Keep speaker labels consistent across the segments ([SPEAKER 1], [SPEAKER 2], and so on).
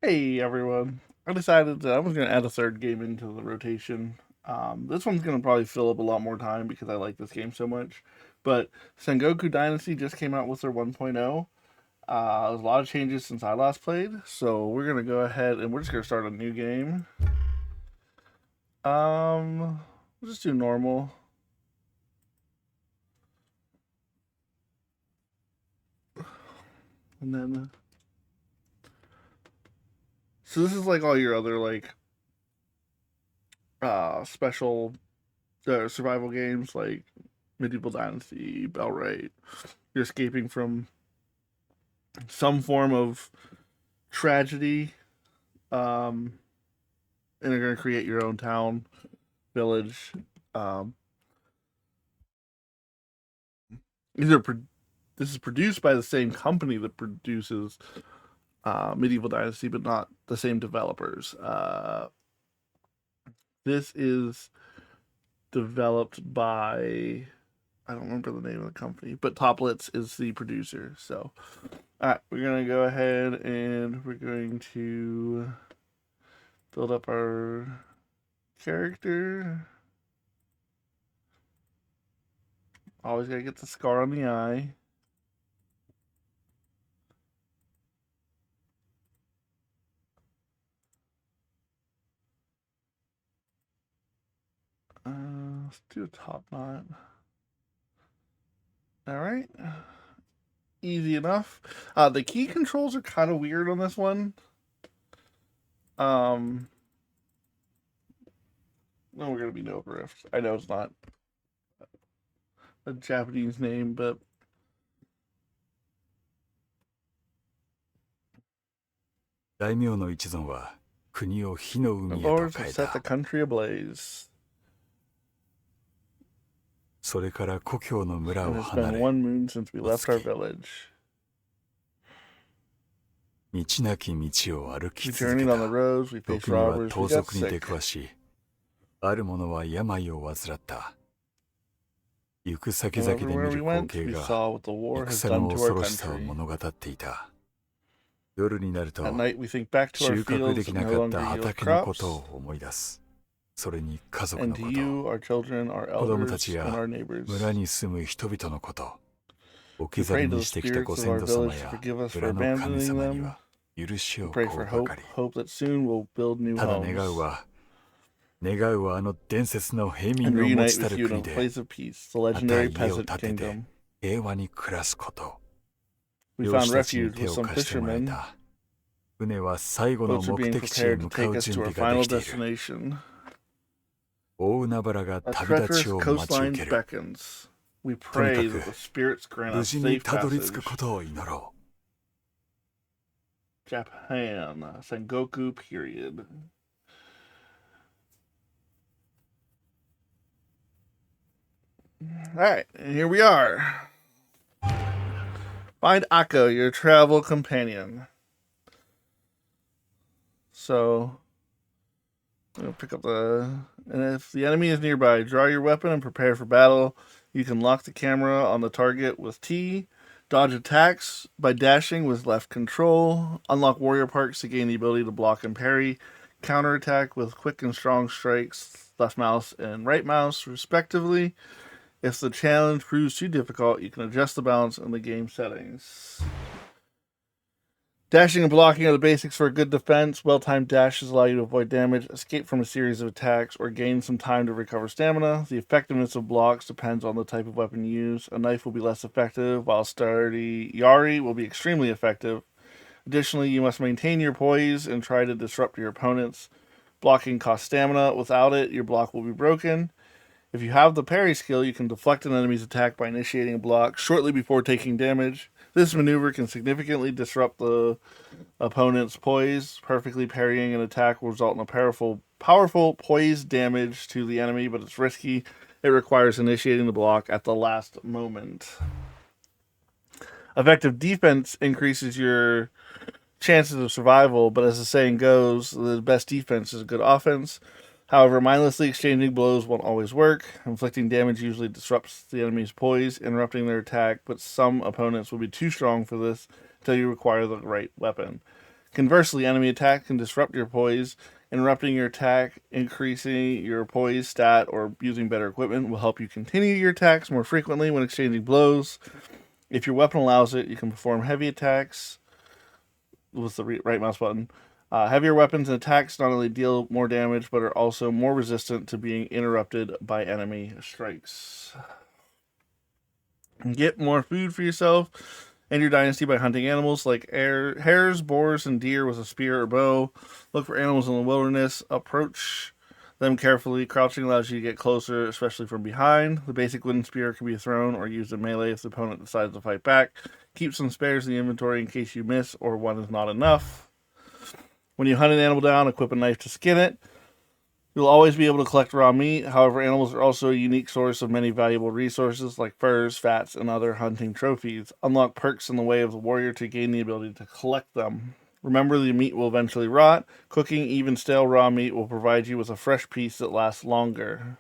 [SPEAKER 1] Hey everyone. I decided that I was going to add a third game into the rotation. This one's going to probably fill up a lot more time because I like this game so much. But Sengoku Dynasty just came out with their 1.0. There's a lot of changes since I last played, so we're going to go ahead and we're just going to start a new game. We'll just do normal. And then so this is like all your other like special survival games like Medieval Dynasty, Belrate. You're escaping from some form of tragedy, um, and you're going to create your own town, village. Um, these are this is produced by the same company that produces Medieval Dynasty, but not the same developers. This is developed by I don't remember the name of the company, but Toplitz is the producer. So, all right, we're gonna go ahead and we're going to build up our character. Always gotta get the scar on the eye. Let's do a top knot. All right, easy enough. The key controls are kind of weird on this one. No, we're gonna be no rift. I know it's not a Japanese name, but the
[SPEAKER 2] 大名の一存は国を火の海へと
[SPEAKER 1] lords have
[SPEAKER 2] 変え
[SPEAKER 1] set the
[SPEAKER 2] た。
[SPEAKER 1] country ablaze.
[SPEAKER 2] それから故郷の村
[SPEAKER 1] And
[SPEAKER 2] を
[SPEAKER 1] it's
[SPEAKER 2] 離
[SPEAKER 1] been
[SPEAKER 2] れ、
[SPEAKER 1] one moon since we left our village.
[SPEAKER 2] 道なき道を歩き
[SPEAKER 1] We
[SPEAKER 2] 続け
[SPEAKER 1] journeyed on the
[SPEAKER 2] た。
[SPEAKER 1] roads, we faced
[SPEAKER 2] 時には
[SPEAKER 1] robbers, we
[SPEAKER 2] 盗
[SPEAKER 1] got
[SPEAKER 2] 賊に
[SPEAKER 1] sick.
[SPEAKER 2] 出くわし、ある者は病を患った。行く先
[SPEAKER 1] And
[SPEAKER 2] 々で
[SPEAKER 1] everywhere
[SPEAKER 2] 見
[SPEAKER 1] we
[SPEAKER 2] る光
[SPEAKER 1] went,
[SPEAKER 2] 景
[SPEAKER 1] we
[SPEAKER 2] が
[SPEAKER 1] saw what the war has
[SPEAKER 2] 戦
[SPEAKER 1] done
[SPEAKER 2] の
[SPEAKER 1] to
[SPEAKER 2] 恐
[SPEAKER 1] our
[SPEAKER 2] ろしさを
[SPEAKER 1] country.
[SPEAKER 2] 物語っていた。夜になる
[SPEAKER 1] At
[SPEAKER 2] と
[SPEAKER 1] night, we think back to our
[SPEAKER 2] 収穫で
[SPEAKER 1] fields
[SPEAKER 2] き
[SPEAKER 1] that
[SPEAKER 2] な
[SPEAKER 1] no
[SPEAKER 2] かった
[SPEAKER 1] longer yield
[SPEAKER 2] 畑のこと
[SPEAKER 1] crops.
[SPEAKER 2] を思い出す。それに家族
[SPEAKER 1] And
[SPEAKER 2] の
[SPEAKER 1] to
[SPEAKER 2] こと。
[SPEAKER 1] you, our children, our
[SPEAKER 2] 子供たち
[SPEAKER 1] elders, and
[SPEAKER 2] や
[SPEAKER 1] our neighbors.
[SPEAKER 2] 村に住む人々のこと。置
[SPEAKER 1] We
[SPEAKER 2] き去り
[SPEAKER 1] pray to
[SPEAKER 2] に
[SPEAKER 1] the
[SPEAKER 2] してきた
[SPEAKER 1] spirits
[SPEAKER 2] ご
[SPEAKER 1] of
[SPEAKER 2] 先
[SPEAKER 1] our
[SPEAKER 2] 祖様
[SPEAKER 1] village to
[SPEAKER 2] や
[SPEAKER 1] forgive us for
[SPEAKER 2] 村の神
[SPEAKER 1] abandoning
[SPEAKER 2] 様に
[SPEAKER 1] them.
[SPEAKER 2] は許し
[SPEAKER 1] We
[SPEAKER 2] を
[SPEAKER 1] pray
[SPEAKER 2] 請
[SPEAKER 1] for
[SPEAKER 2] うば
[SPEAKER 1] hope,
[SPEAKER 2] かり。
[SPEAKER 1] hope that soon we'll build new
[SPEAKER 2] ただ願
[SPEAKER 1] homes
[SPEAKER 2] うはあの伝説の平
[SPEAKER 1] and
[SPEAKER 2] 民を持
[SPEAKER 1] reunite
[SPEAKER 2] ちた
[SPEAKER 1] with
[SPEAKER 2] る
[SPEAKER 1] you in
[SPEAKER 2] 国
[SPEAKER 1] a
[SPEAKER 2] で
[SPEAKER 1] place of peace, the
[SPEAKER 2] また
[SPEAKER 1] legendary
[SPEAKER 2] 家を
[SPEAKER 1] Peasant
[SPEAKER 2] 建てて
[SPEAKER 1] Kingdom.
[SPEAKER 2] 平和に暮らすこと。
[SPEAKER 1] We
[SPEAKER 2] 漁
[SPEAKER 1] found
[SPEAKER 2] 師たちに
[SPEAKER 1] refuge
[SPEAKER 2] 手
[SPEAKER 1] with
[SPEAKER 2] を
[SPEAKER 1] some
[SPEAKER 2] 貸してもらえ
[SPEAKER 1] fishermen.
[SPEAKER 2] た。船は最後の
[SPEAKER 1] Boats are
[SPEAKER 2] 目
[SPEAKER 1] being
[SPEAKER 2] 的地へ
[SPEAKER 1] prepared to
[SPEAKER 2] 向か
[SPEAKER 1] take
[SPEAKER 2] う
[SPEAKER 1] us
[SPEAKER 2] 準
[SPEAKER 1] to our
[SPEAKER 2] 備がで
[SPEAKER 1] final
[SPEAKER 2] きている。
[SPEAKER 1] destination.
[SPEAKER 2] 大海原が
[SPEAKER 1] A
[SPEAKER 2] 旅立
[SPEAKER 1] treacherous
[SPEAKER 2] ちを待ち受
[SPEAKER 1] coastline
[SPEAKER 2] ける。
[SPEAKER 1] beckons. We
[SPEAKER 2] とにか
[SPEAKER 1] pray
[SPEAKER 2] く
[SPEAKER 1] that the spirits grant
[SPEAKER 2] 無
[SPEAKER 1] us
[SPEAKER 2] 事に
[SPEAKER 1] safe
[SPEAKER 2] たどり着
[SPEAKER 1] passage.
[SPEAKER 2] くことを祈ろう。
[SPEAKER 1] Japan, Sengoku period. Alright, and here we are. Find Akko, your travel companion. So, I'm gonna pick up the. And if the enemy is nearby, draw your weapon and prepare for battle. You can lock the camera on the target with T. Dodge attacks by dashing with left control. Unlock warrior parks to gain the ability to block and parry. Counterattack with quick and strong strikes, left mouse and right mouse, respectively. If the challenge proves too difficult, you can adjust the balance in the game settings. Dashing and blocking are the basics for a good defense. Well-timed dashes allow you to avoid damage, escape from a series of attacks, or gain some time to recover stamina. The effectiveness of blocks depends on the type of weapon you use. A knife will be less effective, while sturdy Yari will be extremely effective. Additionally, you must maintain your poise and try to disrupt your opponents. Blocking costs stamina. Without it, your block will be broken. If you have the parry skill, you can deflect an enemy's attack by initiating a block shortly before taking damage. This maneuver can significantly disrupt the opponent's poise. Perfectly parrying an attack will result in a powerful poise damage to the enemy, but it's risky. It requires initiating the block at the last moment. Effective defense increases your chances of survival, but as the saying goes, the best defense is good offense. However, mindlessly exchanging blows won't always work. Inflicting damage usually disrupts the enemy's poise, interrupting their attack, but some opponents will be too strong for this until you require the right weapon. Conversely, enemy attack can disrupt your poise. Interrupting your attack, increasing your poise stat, or using better equipment will help you continue your attacks more frequently when exchanging blows. If your weapon allows it, you can perform heavy attacks with the right mouse button. Heavier weapons and attacks not only deal more damage, but are also more resistant to being interrupted by enemy strikes. Get more food for yourself and your dynasty by hunting animals like hares, boars, and deer with a spear or bow. Look for animals in the wilderness. Approach them carefully. Crouching allows you to get closer, especially from behind. The basic wooden spear can be thrown or used in melee if the opponent decides to fight back. Keep some spares in the inventory in case you miss or one is not enough. When you hunt an animal down, equip a knife to skin it. You'll always be able to collect raw meat. However, animals are also a unique source of many valuable resources like furs, fats, and other hunting trophies. Unlock perks in the way of the warrior to gain the ability to collect them. Remember, the meat will eventually rot. Cooking even stale raw meat will provide you with a fresh piece that lasts longer.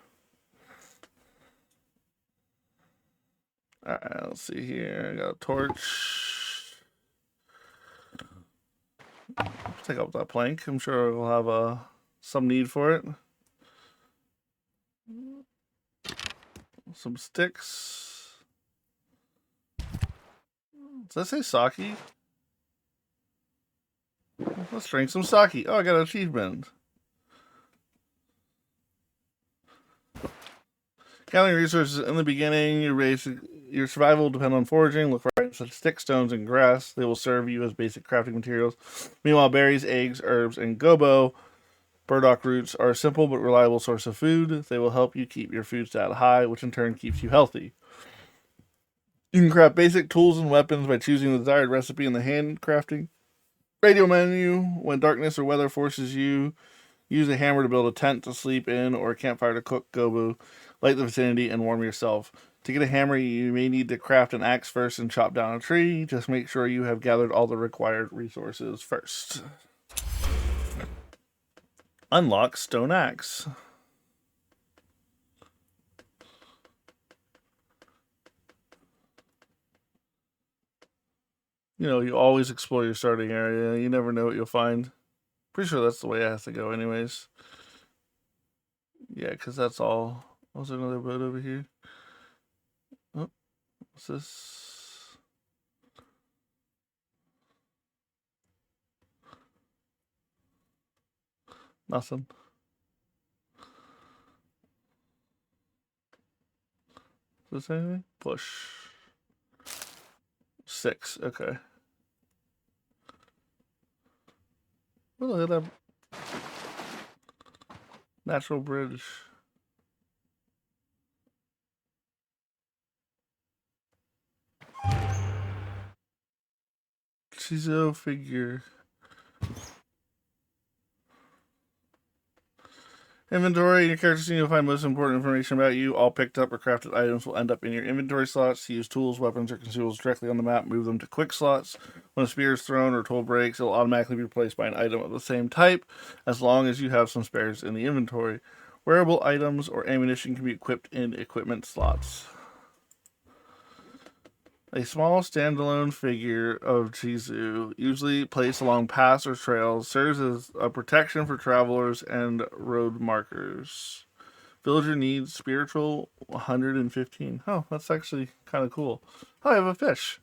[SPEAKER 1] Alright, let's see here. I got a torch. Take out that plank. I'm sure we'll have some need for it. Some sticks. Does that say sake? Let's drink some sake. Oh, I got an achievement. Gathering resources in the beginning, your survival will depend on foraging. Look for items such as sticks, stones, and grass. They will serve you as basic crafting materials. Meanwhile, berries, eggs, herbs, and gobo, burdock roots, are a simple but reliable source of food. They will help you keep your food stat high, which in turn keeps you healthy. You can craft basic tools and weapons by choosing the desired recipe in the handcrafting radio menu. When darkness or weather forces you, use a hammer to build a tent to sleep in or a campfire to cook gobu. Light the vicinity and warm yourself. To get a hammer, you may need to craft an axe first and chop down a tree. Just make sure you have gathered all the required resources first. Unlock stone axe. You know, you always explore your starting area. You never know what you'll find. Pretty sure that's the way it has to go anyways. Yeah, because that's all. Was there another boat over here? Oh, what's this? Nothing. Is this anything? Push. 6. Okay. Oh, look at that natural bridge. Chizo figure. Inventory. In your character scene, you'll find most important information about you. All picked up or crafted items will end up in your inventory slots. To use tools, weapons, or consumables directly on the map, move them to quick slots. When a spear is thrown or a tool breaks, it will automatically be replaced by an item of the same type, as long as you have some spares in the inventory. Wearable items or ammunition can be equipped in equipment slots. A small standalone figure of Chizu, usually placed along paths or trails, serves as a protection for travelers and road markers. Villager needs spiritual 115. Oh, that's actually kind of cool. Oh, I have a fish.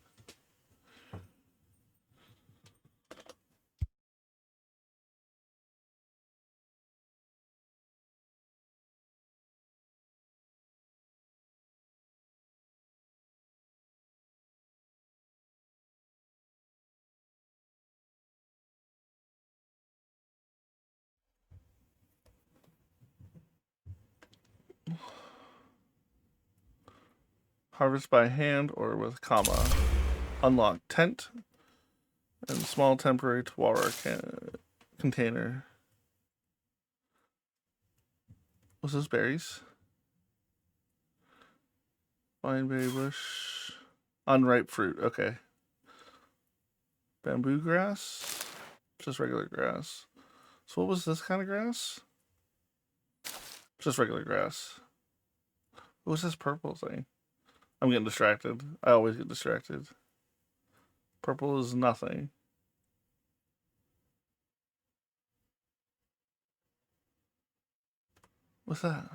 [SPEAKER 1] Harvest by hand or with comma. Unlock tent and small temporary Tawara container. What's this? Berries? Fine berry bush. Unripe fruit. Okay. Bamboo grass? Just regular grass. So what was this kind of grass? Just regular grass. What was this purple thing? I'm getting distracted. I always get distracted. Purple is nothing. What's that?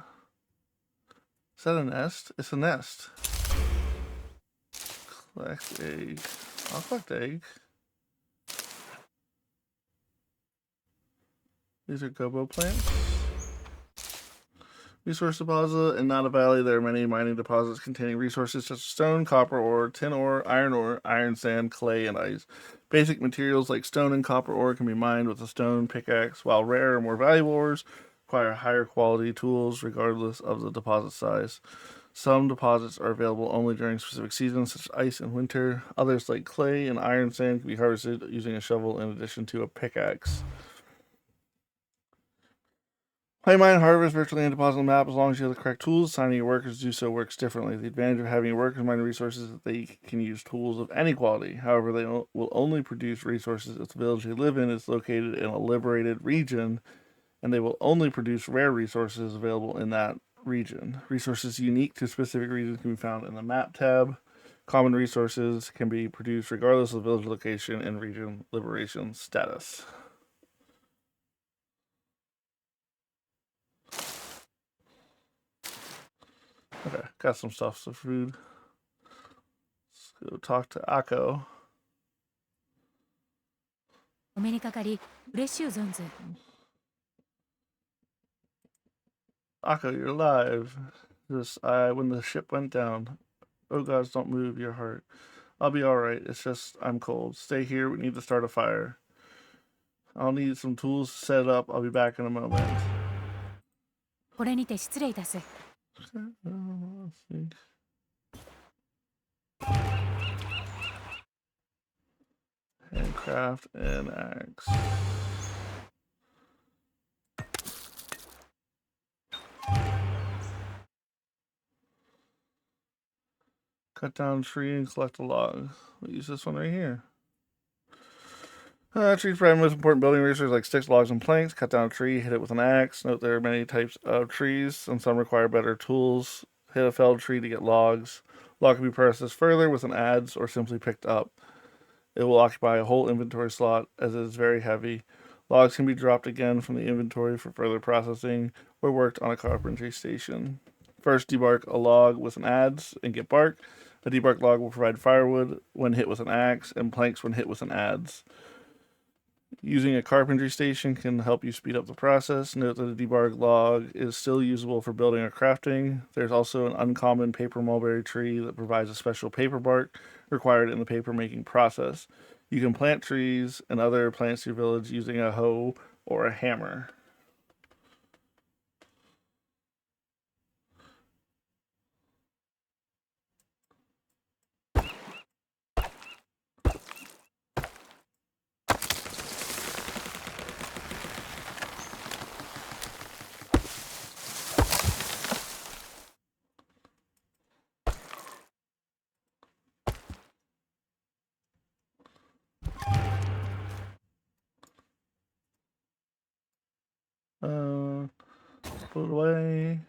[SPEAKER 1] Is that a nest? It's a nest. Collect egg. I'll collect egg. These are gobo plants. Resource deposit. In Nada Valley, there are many mining deposits containing resources such as stone, copper ore, tin ore, iron sand, clay, and ice. Basic materials like stone and copper ore can be mined with a stone pickaxe, while rare or more valuable ores require higher quality tools regardless of the deposit size. Some deposits are available only during specific seasons, such as ice and winter. Others, like clay and iron sand, can be harvested using a shovel in addition to a pickaxe. Play mine harvest virtually and deposit on the map as long as you have the correct tools. Assigning your workers to do so works differently. The advantage of having your workers mine resources is that they can use tools of any quality. However, they will only produce resources if the village they live in is located in a liberated region, and they will only produce rare resources available in that region. Resources unique to specific regions can be found in the map tab. Common resources can be produced regardless of the village location and region liberation status. Okay, got some stuff. So food. Let's go talk to Akko.
[SPEAKER 3] お目にかかり嬉しゅう存ず。
[SPEAKER 1] Akko, you're alive. When the ship went down. Oh gods, don't move your heart. I'll be alright. It's just I'm cold. Stay here. We need to start a fire. I'll need some tools to set it up. I'll be back in a moment.
[SPEAKER 3] これにて失礼いたす。
[SPEAKER 1] Let's see. Handcraft an axe. Cut down a tree and collect a log. We'll use this one right here. Trees provide most important building resources like sticks, logs, and planks. Cut down a tree, hit it with an axe. Note there are many types of trees, and some require better tools. Hit a felled tree to get logs. Log can be processed further with an adze or simply picked up. It will occupy a whole inventory slot as it is very heavy. Logs can be dropped again from the inventory for further processing or worked on a carpentry station. First, debark a log with an adze and get bark. A debarked log will provide firewood when hit with an axe and planks when hit with an adze. Using a carpentry station can help you speed up the process. Note that a debarked log is still usable for building or crafting. There's also an uncommon paper mulberry tree that provides a special paper bark required in the paper making process. You can plant trees and other plants in your village using a hoe or a hammer. Put it away.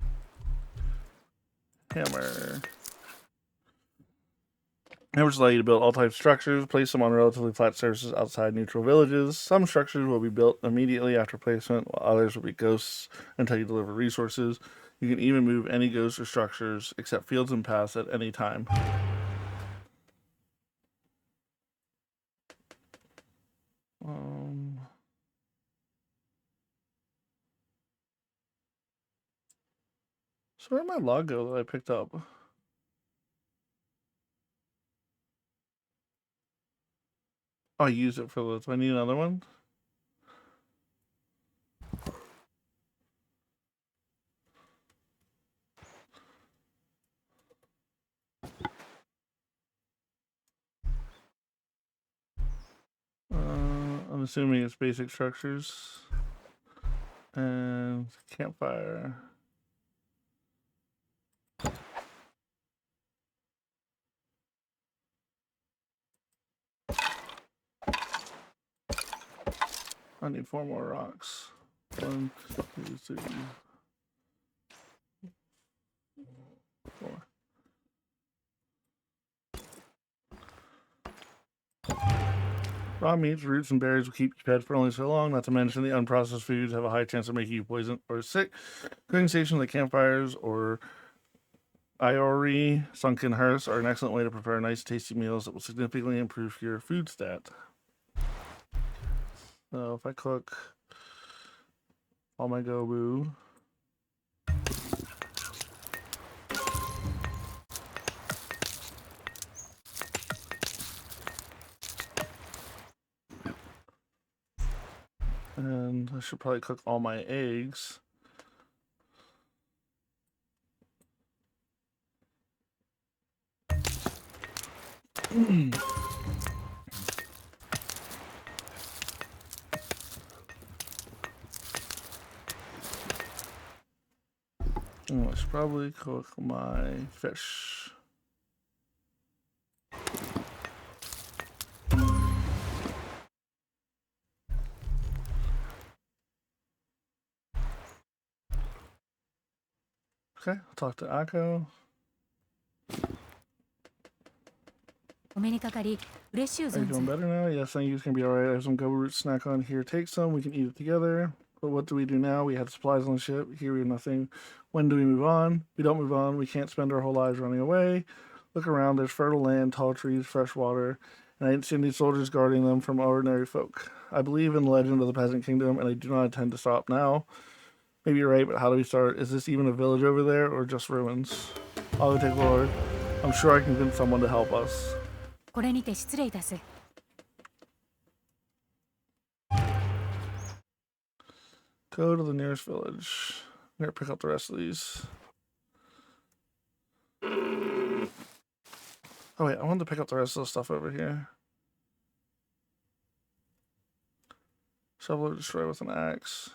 [SPEAKER 1] Hammer. Hammers allow you to build all types of structures, place them on relatively flat surfaces outside neutral villages. Some structures will be built immediately after placement, while others will be ghosts until you deliver resources. You can even move any ghosts or structures, except fields and paths, at any time. So where'd my log go that I picked up? Oh, I used it for those. Do I need another one? I'm assuming it's basic structures. And campfire. I need 4 more rocks. 1, 2, 3, 4. Raw meats, roots, and berries will keep you fed for only so long, not to mention the unprocessed foods have a high chance of making you poisoned or sick. Cooking stations like campfires or Iori sunken hearths are an excellent way to prepare nice, tasty meals that will significantly improve your food stat. So if I cook all my gobu, and I should probably cook all my eggs. I should probably cook my fish. Okay, I'll talk to Akko.
[SPEAKER 3] お目にかかり嬉しゅう
[SPEAKER 1] Are you
[SPEAKER 3] 存
[SPEAKER 1] feeling
[SPEAKER 3] ず
[SPEAKER 1] better now? Yes, thank you. It's gonna be alright. I have some gobu root snack on here. Take some. We can eat it together. But what do we do now? We had supplies on the ship. Here we have nothing. When do we move on? We don't move on. We can't spend our whole lives running away. Look around. There's fertile land, tall trees, fresh water, and I didn't see any soldiers guarding them from ordinary folk. I believe in the legend of the Peasant Kingdom, and I do not intend to stop now. Maybe you're right, but how do we start? Is this even a village over there, or just ruins? I'll go take a look. I'm sure I can convince someone to help us.
[SPEAKER 3] これにて失礼いたす
[SPEAKER 1] Go to the nearest village. I'm gonna pick up the rest of these. Oh wait, I wanted to pick up the rest of the stuff over here. Shovel or destroy with an axe.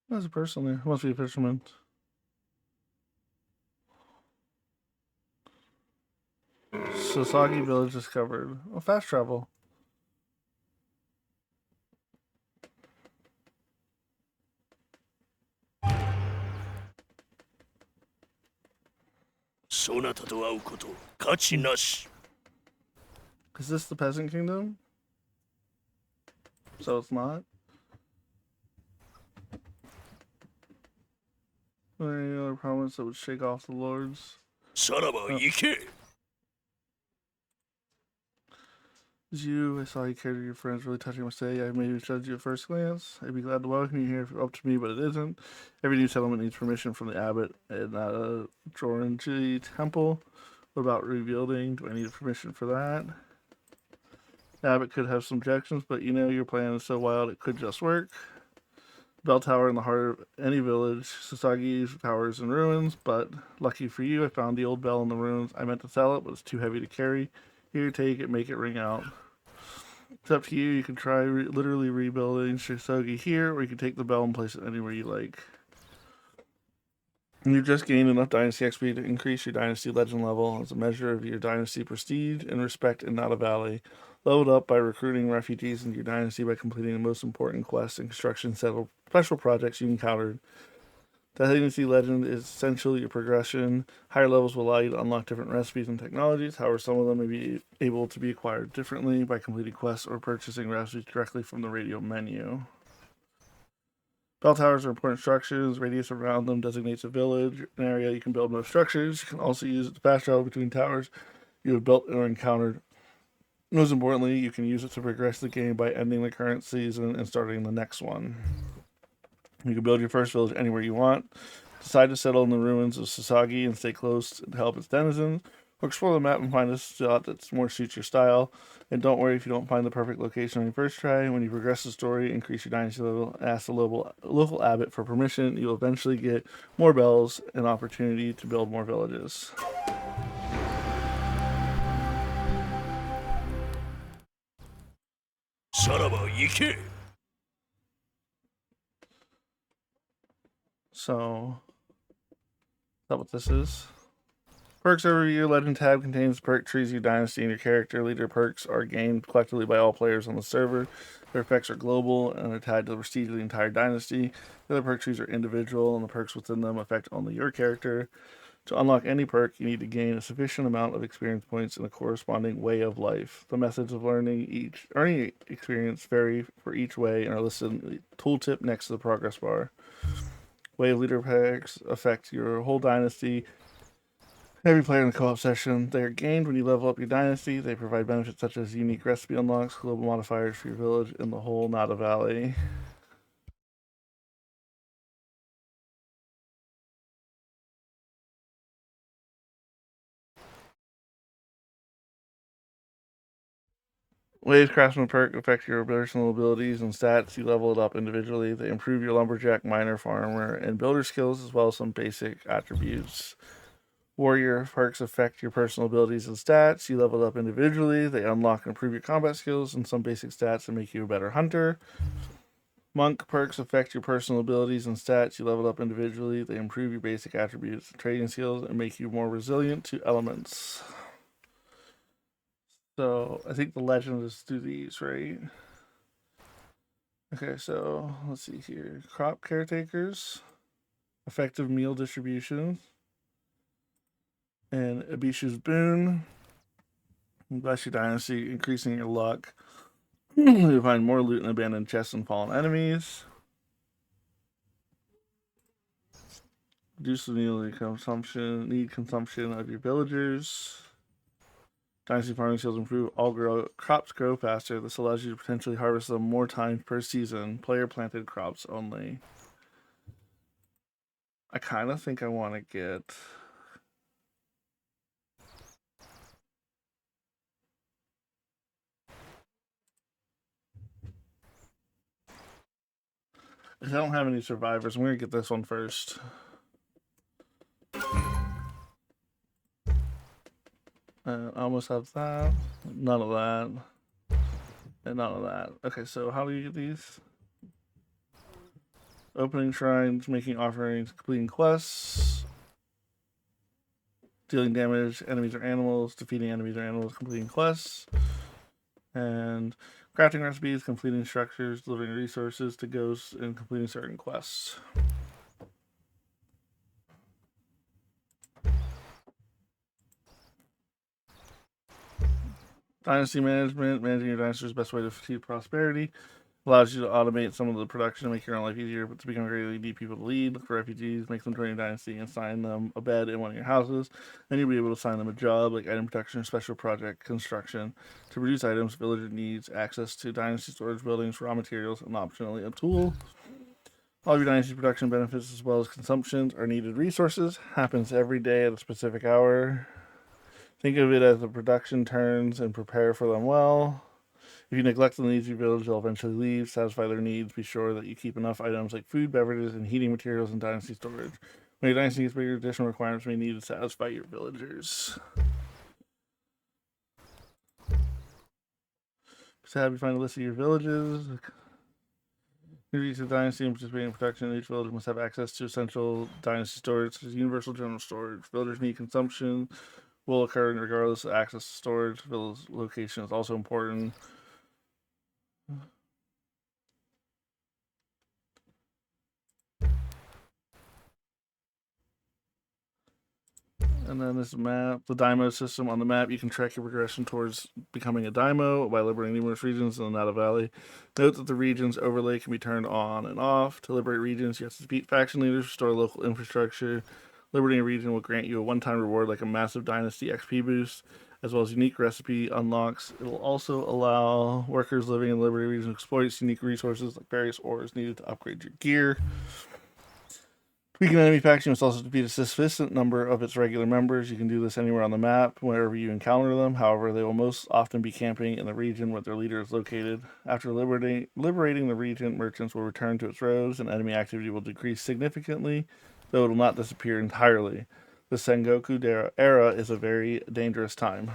[SPEAKER 1] There's a person there. Must be a fisherman. Sasagi village discovered. Oh, fast travel. Is this the Peasant Kingdom? So it's not? Are there any other promise that would shake off the lords? It's you. I saw you cared to your friends. Really touching my stay. I maybe judged you at first glance. I'd be glad to welcome you here if you're up to me, but it isn't. Every new settlement needs permission from the abbot and Joranji temple. What about rebuilding? Do I need permission for that? The abbot could have some objections, but you know your plan is so wild it could just work. Bell tower in the heart of any village. Sasagi's tower is in ruins, but lucky for you, I found the old bell in the ruins. I meant to sell it, but it's too heavy to carry. Here, take it, make it ring out. It's up to you. You can try literally rebuilding Shisogi here, or you can take the bell and place it anywhere you like. You've just gained enough Dynasty XP to increase your Dynasty Legend level as a measure of your Dynasty prestige and respect in Nada Valley. Leveled up by recruiting refugees into your Dynasty by completing the most important quests and construction special projects you encountered. The Dynasty Legend is essential to your progression. Higher levels will allow you to unlock different recipes and technologies. However, some of them may be able to be acquired differently by completing quests or purchasing recipes directly from the radio menu. Bell towers are important structures. Radius around them designates a village, an area you can build most structures. You can also use it to fast travel between towers you have built or encountered. Most importantly, you can use it to progress the game by ending the current season and starting the next one. You can build your first village anywhere you want. Decide to settle in the ruins of Sasagi and stay close to help its denizens. Or explore the map and find a spot that more suits your style. And don't worry if you don't find the perfect location on your first try. When you progress the story, increase your dynasty level, ask the local abbot for permission. You'll eventually get more bells and opportunity to build more villages.
[SPEAKER 4] さらば行け。
[SPEAKER 1] So, is that what this is? Perks overview. Legend tab contains perk trees, your dynasty, and your character. Leader perks are gained collectively by all players on the server. Their effects are global and are tied to the prestige of the entire dynasty. The other perk trees are individual, and the perks within them affect only your character. To unlock any perk, you need to gain a sufficient amount of experience points in a corresponding way of life. The methods of earning experience vary for each way and are listed in the tooltip next to the progress bar. Way of leader perks affect your whole dynasty. Every player in the co-op session, they are gained when you level up your dynasty. They provide benefits such as unique recipe unlocks, global modifiers for your village in the whole Nada Valley. Waves Craftsman perk affect your personal abilities and stats. You level it up individually. They improve your lumberjack, miner, farmer, and builder skills, as well as some basic attributes. Warrior perks affect your personal abilities and stats. You level it up individually. They unlock and improve your combat skills and some basic stats and make you a better hunter. Monk perks affect your personal abilities and stats. You level up individually. They improve your basic attributes and trading skills and make you more resilient to elements. So I think the legend is through these, right? Okay, so let's see here. Crop caretakers, effective meal distribution, and Abishu's boon. Bless your dynasty, increasing your luck. You'll find more loot in abandoned chests and fallen enemies. Reduce the need consumption of your villagers. Dynasty farming skills improve. Crops grow faster. This allows you to potentially harvest them more times per season. Player planted crops only. I kind of think I want to get. I don't have any survivors. I'm gonna get this one first. I almost have that. None of that. And none of that. Okay, so how do you get these? Opening shrines, making offerings, completing quests, dealing damage, enemies or animals, defeating enemies or animals, completing quests, and crafting recipes, completing structures, delivering resources to ghosts, and completing certain quests. Dynasty management. Managing your dynasty is the best way to achieve prosperity. Allows you to automate some of the production to make your own life easier, but to become greatly you need people to lead. Look for refugees, make them join your dynasty, and assign them a bed in one of your houses. Then you'll be able to assign them a job like item production, special project, construction. To produce items, villager needs access to dynasty storage buildings, raw materials, and optionally a tool. All of your dynasty production benefits as well as consumptions are needed resources. Happens every day at a specific hour. Think of it as the production turns and prepare for them well. If you neglect the needs of your village, they'll eventually leave. Satisfy their needs. Be sure that you keep enough items like food, beverages, and heating materials in dynasty storage. When your dynasty gets bigger, additional requirements may need to satisfy your villagers. So have you find a list of your villages. Each dynasty and participating in production, each village must have access to essential dynasty storage, such as universal general storage. Villagers need consumption will occur regardless of access to storage. Village location is also important. And then this map, the Daimo system on the map, you can track your progression towards becoming a Daimo by liberating numerous regions in the Nada Valley. Note that the region's overlay can be turned on and off. To liberate regions, you have to defeat faction leaders, restore local infrastructure. Liberating a region will grant you a one-time reward like a massive dynasty XP boost, as well as unique recipe unlocks. It will also allow workers living in the liberated region to exploit its unique resources like various ores needed to upgrade your gear. Tweaking an enemy faction must also defeat a sufficient number of its regular members. You can do this anywhere on the map, wherever you encounter them. However, they will most often be camping in the region where their leader is located. After liberating the region, merchants will return to its rows, and enemy activity will decrease significantly, though it will not disappear entirely. The Sengoku Era is a very dangerous time.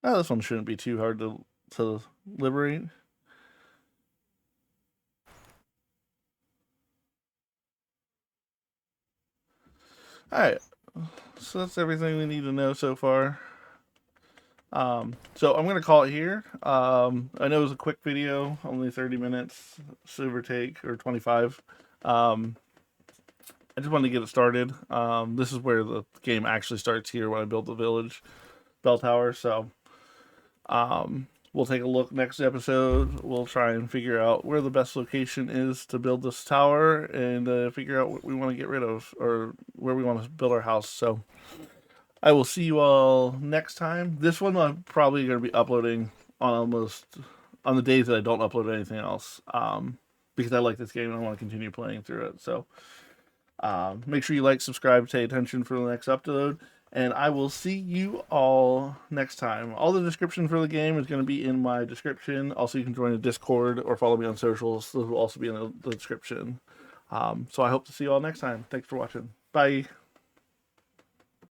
[SPEAKER 1] This one shouldn't be too hard to liberate. Alright, so that's everything we need to know so far. So I'm going to call it here. I know it was a quick video, only 30 minutes, give or take, or 25. I just wanted to get it started. This is where the game actually starts here when I build the village bell tower. So we'll take a look next episode. We'll try and figure out where the best location is to build this tower and figure out what we want to get rid of or where we want to build our house. So I will see you all next time. This one I'm probably going to be uploading on the days that I don't upload anything else, because I like this game and I want to continue playing through it. So make sure you like, subscribe, pay attention for the next upload, and I will see you all next time. All the description for the game is going to be in my description. Also, you can join a Discord or follow me on socials. Those will also be in the description. So I hope to see you all next time. Thanks for watching. Bye.